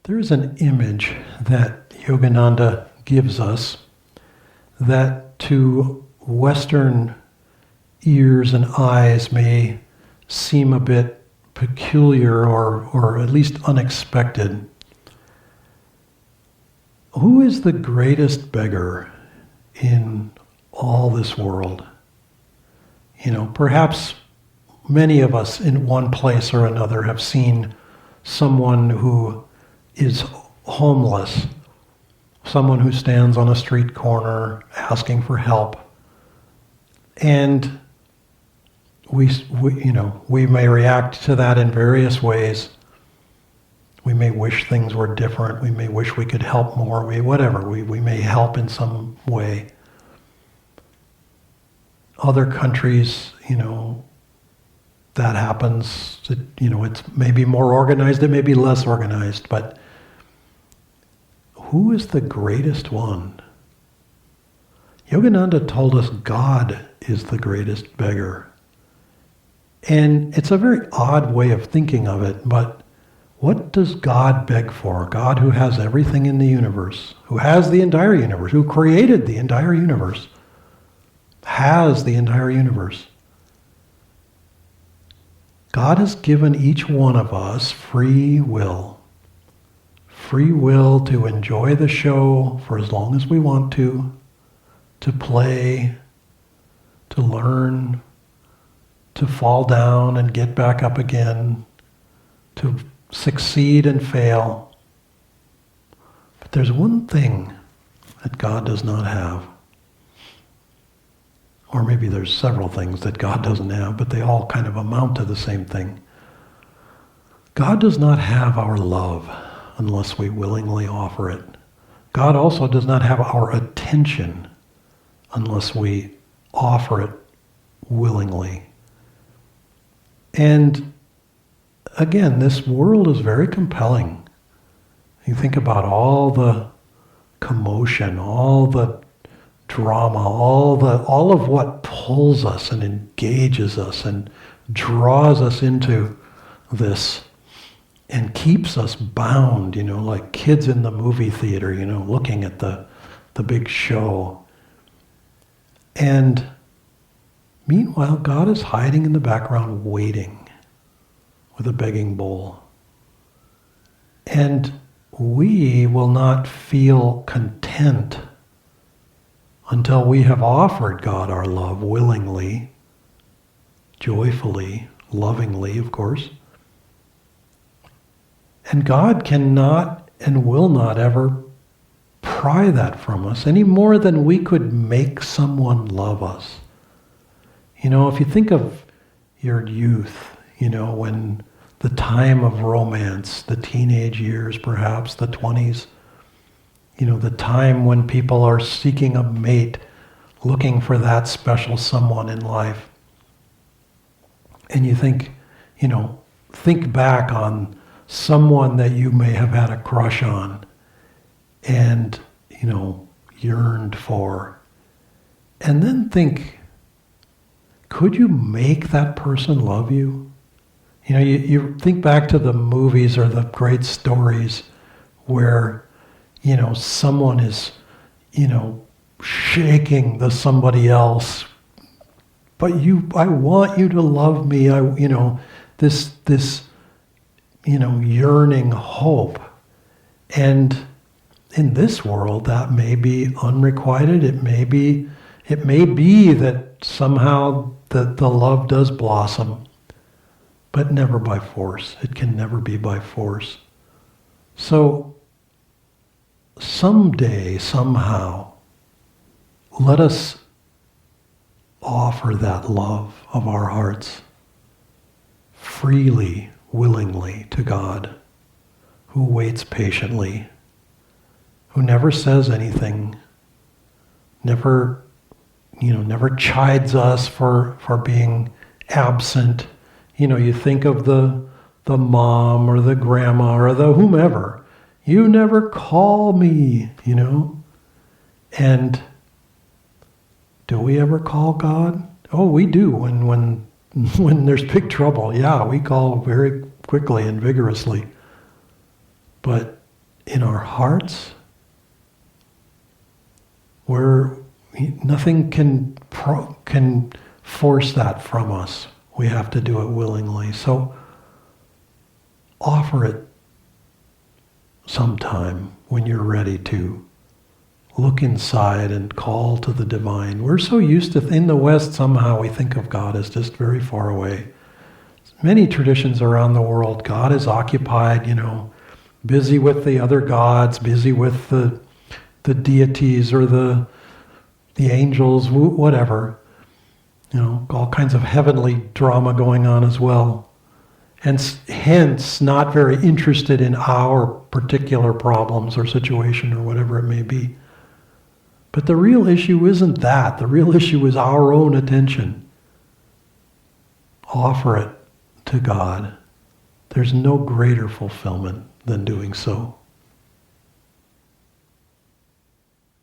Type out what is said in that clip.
There's an image that Yogananda gives us that to Western ears and eyes may seem a bit peculiar or at least unexpected. Who is the greatest beggar in all this world? Perhaps many of us in one place or another have seen someone who is homeless, someone who stands on a street corner asking for help. And we may react to that in various ways. We may wish things were different. We may wish we could help more. We may help in some way. Other countries, that happens. It's maybe more organized, it may be less organized, but who is the greatest one? Yogananda told us God is the greatest beggar. And it's a very odd way of thinking of it, but what does God beg for? God, who has everything in the universe, who has the entire universe, who created the entire universe, has the entire universe. God has given each one of us free will to enjoy the show for as long as we want to play, to learn, to fall down and get back up again, to succeed and fail. But there's one thing that God does not have. Or maybe there's several things that God doesn't have, but they all kind of amount to the same thing. God does not have our love unless we willingly offer it. God also does not have our attention unless we offer it willingly. And again, this world is very compelling. You think about all the commotion, all the drama, all of what pulls us and engages us and draws us into this and keeps us bound, like kids in the movie theater, looking at the big show. And meanwhile, God is hiding in the background waiting with a begging bowl. And we will not feel content until we have offered God our love willingly, joyfully, lovingly, of course. And God cannot and will not ever pry that from us any more than we could make someone love us. If you think of your youth, when the time of romance, the teenage years perhaps, the 20s, the time when people are seeking a mate, looking for that special someone in life. And you think back on someone that you may have had a crush on and, yearned for. And then think, could you make that person love you? You think back to the movies or the great stories where someone is, shaking the somebody else, but I want you to love me. This yearning hope. And in this world, that may be unrequited. It may be that somehow the love does blossom, but never by force. It can never be by force. So someday, somehow, let us offer that love of our hearts freely, willingly to God, who waits patiently, who never says anything, never chides us for being absent. You think of the mom or the grandma or the whomever. You never call me, And do we ever call God? Oh, we do when there's big trouble. Yeah, we call very quickly and vigorously. But in our hearts, where nothing can force that from us. We have to do it willingly. So offer it sometime when you're ready to. Look inside and call to the divine. We're so used to, in the West, somehow we think of God as just very far away. Many traditions around the world, God is occupied, busy with the other gods, busy with the deities or the angels, whatever. All kinds of heavenly drama going on as well. And hence, not very interested in our particular problems or situation or whatever it may be. But the real issue isn't that. The real issue is our own attention. Offer it to God. There's no greater fulfillment than doing so.